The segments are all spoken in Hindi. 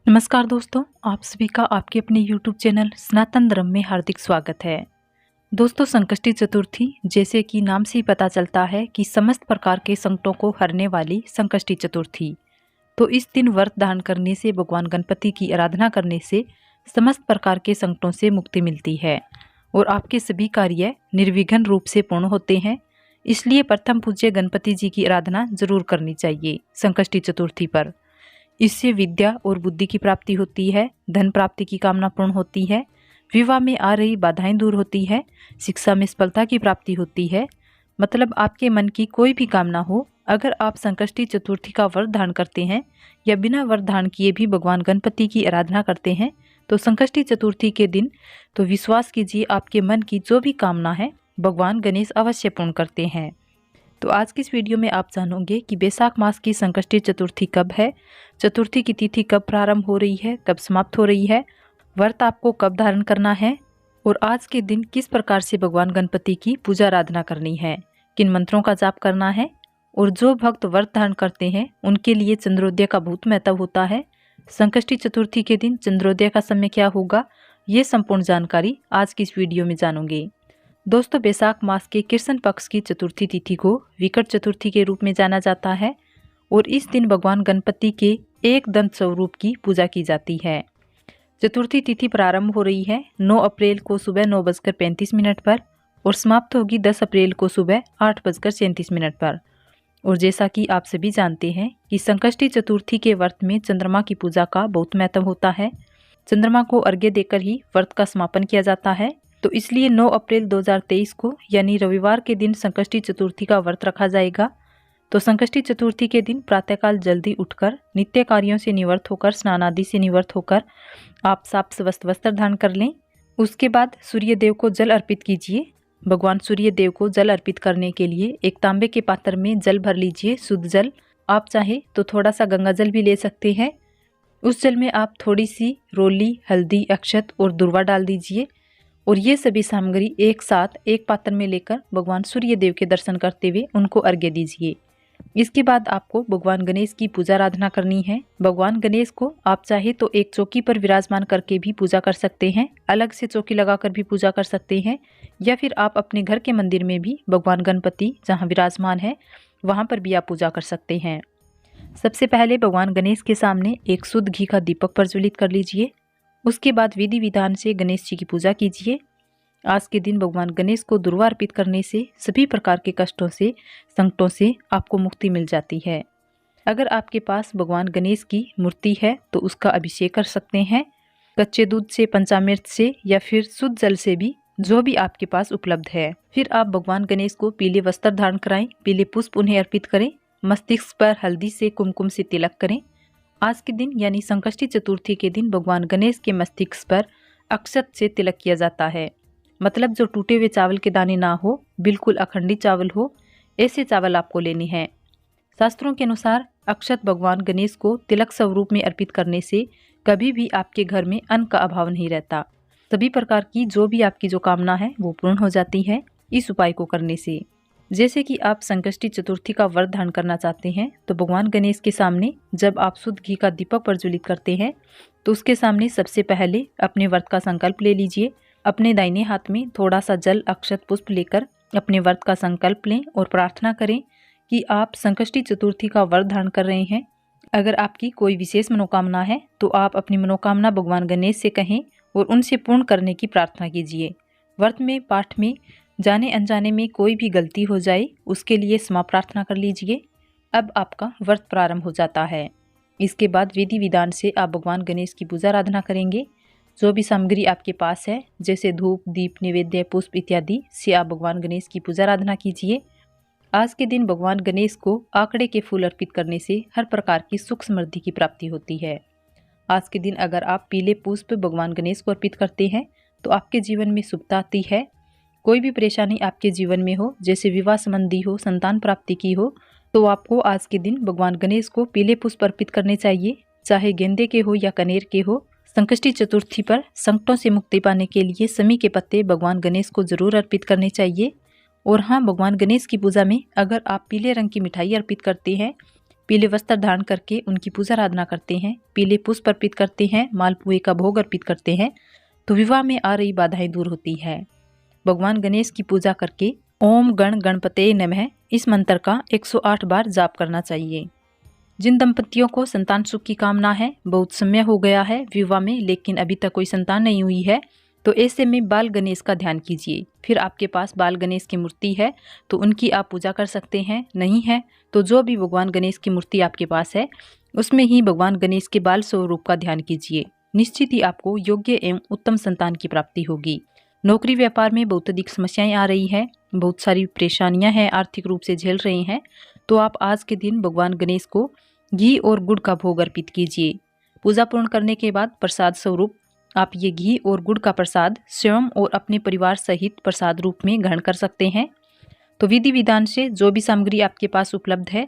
नमस्कार दोस्तों, आप सभी का आपके अपने YouTube चैनल सनातन धर्म में हार्दिक स्वागत है। दोस्तों, संकष्टी चतुर्थी जैसे कि नाम से ही पता चलता है कि समस्त प्रकार के संकटों को हरने वाली संकष्टी चतुर्थी। तो इस दिन व्रत धारण करने से, भगवान गणपति की आराधना करने से समस्त प्रकार के संकटों से मुक्ति मिलती है और आपके सभी कार्य निर्विघ्न रूप से पूर्ण होते हैं। इसलिए प्रथम पूज्य गणपति जी की आराधना जरूर करनी चाहिए संकष्टी चतुर्थी पर। इससे विद्या और बुद्धि की प्राप्ति होती है, धन प्राप्ति की कामना पूर्ण होती है, विवाह में आ रही बाधाएं दूर होती है, शिक्षा में सफलता की प्राप्ति होती है। मतलब आपके मन की कोई भी कामना हो, अगर आप संकष्टी चतुर्थी का व्रत धारण करते हैं या बिना व्रत धारण किए भी भगवान गणपति की आराधना करते हैं तो संकष्टी चतुर्थी के दिन तो विश्वास कीजिए आपके मन की जो भी कामना है भगवान गणेश अवश्य पूर्ण करते हैं। तो आज की इस वीडियो में आप जानोगे कि बैसाख मास की संकष्टी चतुर्थी कब है, चतुर्थी की तिथि कब प्रारंभ हो रही है, कब समाप्त हो रही है, व्रत आपको कब धारण करना है और आज के दिन किस प्रकार से भगवान गणपति की पूजा आराधना करनी है, किन मंत्रों का जाप करना है और जो भक्त व्रत धारण करते हैं उनके लिए चंद्रोदय का बहुत महत्व होता है। संकष्टी चतुर्थी के दिन चंद्रोदय का समय क्या होगा, ये संपूर्ण जानकारी आज की इस वीडियो में जानोगे। दोस्तों, बैसाख मास के कृष्ण पक्ष की चतुर्थी तिथि को विकट चतुर्थी के रूप में जाना जाता है और इस दिन भगवान गणपति के एक दंत स्वरूप की पूजा की जाती है। चतुर्थी तिथि प्रारंभ हो रही है 9 अप्रैल को सुबह 9:35 पर और समाप्त होगी 10 अप्रैल को सुबह 8:37 पर। और जैसा कि आप सभी जानते हैं कि संकष्टी चतुर्थी के व्रत में चंद्रमा की पूजा का बहुत महत्व होता है। चंद्रमा को अर्घ्य देकर ही व्रत का समापन किया जाता है। तो इसलिए 9 अप्रैल 2023 को यानी रविवार के दिन संकष्टी चतुर्थी का व्रत रखा जाएगा। तो संकष्टी चतुर्थी के दिन प्रातःकाल जल्दी उठकर नित्य कार्यों से निवृत्त होकर, स्नान आदि से निवृत्त होकर आप साफ स्वस्थ वस्त्र धारण कर लें। उसके बाद सूर्य देव को जल अर्पित कीजिए। भगवान सूर्य देव को जल अर्पित करने के लिए एक तांबे के पात्र में जल भर लीजिए, शुद्ध जल। आप चाहे तो थोड़ा सा गंगा जल भी ले सकते हैं। उस जल में आप थोड़ी सी रोली, हल्दी, अक्षत और दुर्वा डाल दीजिए और ये सभी सामग्री एक साथ एक पात्र में लेकर भगवान सूर्य देव के दर्शन करते हुए उनको अर्घ्य दीजिए। इसके बाद आपको भगवान गणेश की पूजा आराधना करनी है। भगवान गणेश को आप चाहे तो एक चौकी पर विराजमान करके भी पूजा कर सकते हैं, अलग से चौकी लगाकर भी पूजा कर सकते हैं, या फिर आप अपने घर के मंदिर में भी भगवान गणपति जहाँ विराजमान है वहाँ पर भी आप पूजा कर सकते हैं। सबसे पहले भगवान गणेश के सामने एक शुद्ध घी का दीपक प्रज्वलित कर लीजिए। उसके बाद विधि विधान से गणेश जी की पूजा कीजिए। आज के दिन भगवान गणेश को दुर्वा अर्पित करने से सभी प्रकार के कष्टों से, संकटों से आपको मुक्ति मिल जाती है। अगर आपके पास भगवान गणेश की मूर्ति है तो उसका अभिषेक कर सकते हैं, कच्चे दूध से, पंचामृत से या फिर शुद्ध जल से भी, जो भी आपके पास उपलब्ध है। फिर आप भगवान गणेश को पीले वस्त्र धारण कराएं, पीले पुष्प उन्हें अर्पित करें, मस्तिष्क पर हल्दी से, कुमकुम से तिलक करें। आज के दिन यानी संकष्टी चतुर्थी के दिन भगवान गणेश के मस्तिष्क पर अक्षत से तिलक किया जाता है। मतलब जो टूटे हुए चावल के दाने ना हो, बिल्कुल अखंडित चावल हो, ऐसे चावल आपको लेने हैं। शास्त्रों के अनुसार अक्षत भगवान गणेश को तिलक स्वरूप में अर्पित करने से कभी भी आपके घर में अन्न का अभाव नहीं रहता। सभी प्रकार की जो भी आपकी जो कामना है वो पूर्ण हो जाती है इस उपाय को करने से। जैसे कि आप संकष्टी चतुर्थी का व्रत धारण करना चाहते हैं तो भगवान गणेश के सामने जब आप शुद्ध घी का दीपक प्रज्वलित करते हैं तो उसके सामने सबसे पहले अपने व्रत का संकल्प ले लीजिए। अपने दाहिने हाथ में थोड़ा सा जल, अक्षत, पुष्प लेकर अपने व्रत का संकल्प लें और प्रार्थना करें कि आप संकष्टी चतुर्थी का व्रत धारण कर रहे हैं। अगर आपकी कोई विशेष मनोकामना है तो आप अपनी मनोकामना भगवान गणेश से कहें और उनसे पूर्ण करने की प्रार्थना कीजिए। व्रत में, पाठ में जाने अनजाने में कोई भी गलती हो जाए उसके लिए क्षमा प्रार्थना कर लीजिए। अब आपका व्रत प्रारंभ हो जाता है। इसके बाद विधि विधान से आप भगवान गणेश की पूजा आराधना करेंगे। जो भी सामग्री आपके पास है जैसे धूप, दीप, नैवेद्य, पुष्प इत्यादि से आप भगवान गणेश की पूजा आराधना कीजिए। आज के दिन भगवान गणेश को आंकड़े के फूल अर्पित करने से हर प्रकार की सुख समृद्धि की प्राप्ति होती है। आज के दिन अगर आप पीले पुष्प भगवान गणेश को अर्पित करते हैं तो आपके जीवन में शुभता आती है। कोई भी परेशानी आपके जीवन में हो, जैसे विवाह संबंधी हो, संतान प्राप्ति की हो, तो आपको आज के दिन भगवान गणेश को पीले पुष्प अर्पित करने चाहिए, चाहे गेंदे के हो या कनेर के हो। संकष्टी चतुर्थी पर संकटों से मुक्ति पाने के लिए समी के पत्ते भगवान गणेश को जरूर अर्पित करने चाहिए। और हाँ, भगवान गणेश की पूजा में अगर आप पीले रंग की मिठाई अर्पित करते हैं पीले वस्त्र धारण करके उनकी पूजा आराधना करते हैं, पीले पुष्प अर्पित करते हैं, मालपुए का भोग अर्पित करते हैं, तो विवाह में आ रही बाधाएं दूर होती है। भगवान गणेश की पूजा करके ओम गण गणपते नमः इस मंत्र का 108 बार जाप करना चाहिए। जिन दंपतियों को संतान सुख की कामना है, बहुत समय हो गया है विवाह में लेकिन अभी तक कोई संतान नहीं हुई है, तो ऐसे में बाल गणेश का ध्यान कीजिए। फिर आपके पास बाल गणेश की मूर्ति है तो उनकी आप पूजा कर सकते हैं, नहीं है तो जो भी भगवान गणेश की मूर्ति आपके पास है उसमें ही भगवान गणेश के बाल स्वरूप का ध्यान कीजिए। निश्चित ही आपको योग्य एवं उत्तम संतान की प्राप्ति होगी। नौकरी व्यापार में बहुत अधिक समस्याएं आ रही है, बहुत सारी परेशानियां हैं, आर्थिक रूप से झेल रही हैं, तो आप आज के दिन भगवान गणेश को घी और गुड़ का भोग अर्पित कीजिए। पूजा पूर्ण करने के बाद प्रसाद स्वरूप आप ये घी और गुड़ का प्रसाद स्वयं और अपने परिवार सहित प्रसाद रूप में ग्रहण कर सकते हैं। तो विधि विधान से जो भी सामग्री आपके पास उपलब्ध है,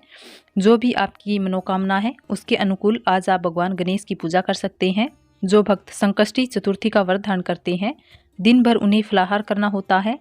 जो भी आपकी मनोकामना है, उसके अनुकूल आज आप भगवान गणेश की पूजा कर सकते हैं। जो भक्त संकष्टी चतुर्थी का व्रत धारण करते हैं, दिन भर उन्हें फलाहार करना होता है।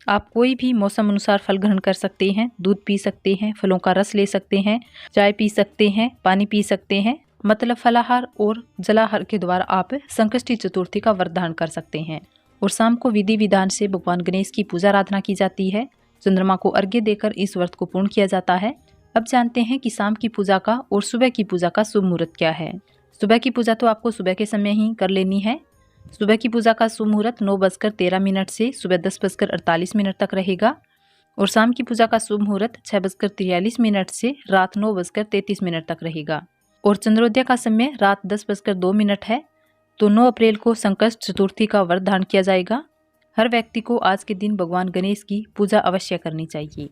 आप कोई भी मौसम अनुसार फल ग्रहण कर सकते हैं, दूध पी सकते हैं, फलों का रस ले सकते हैं, चाय पी सकते हैं, पानी पी सकते हैं, मतलब फलाहार और जलाहार के द्वारा आप संकष्टी चतुर्थी का व्रत धारण कर सकते हैं। और शाम को विधि विधान से भगवान गणेश की पूजा आराधना की जाती है। चंद्रमा को अर्घ्य देकर इस व्रत को पूर्ण किया जाता है। अब जानते हैं कि शाम की पूजा का और सुबह की पूजा का शुभ मुहूर्त क्या है। सुबह की पूजा तो आपको सुबह के समय ही कर लेनी है। सुबह की पूजा का शुभ मुहूर्त 9:13 से सुबह 10:48 तक रहेगा और शाम की पूजा का शुभ मुहूर्त 6:43 से रात 9:33 तक रहेगा और चंद्रोदय का समय रात 10:02 है। तो 9 अप्रैल को संकष्ट चतुर्थी का व्रत धारण किया जाएगा। हर व्यक्ति को आज के दिन भगवान गणेश की पूजा अवश्य करनी चाहिए।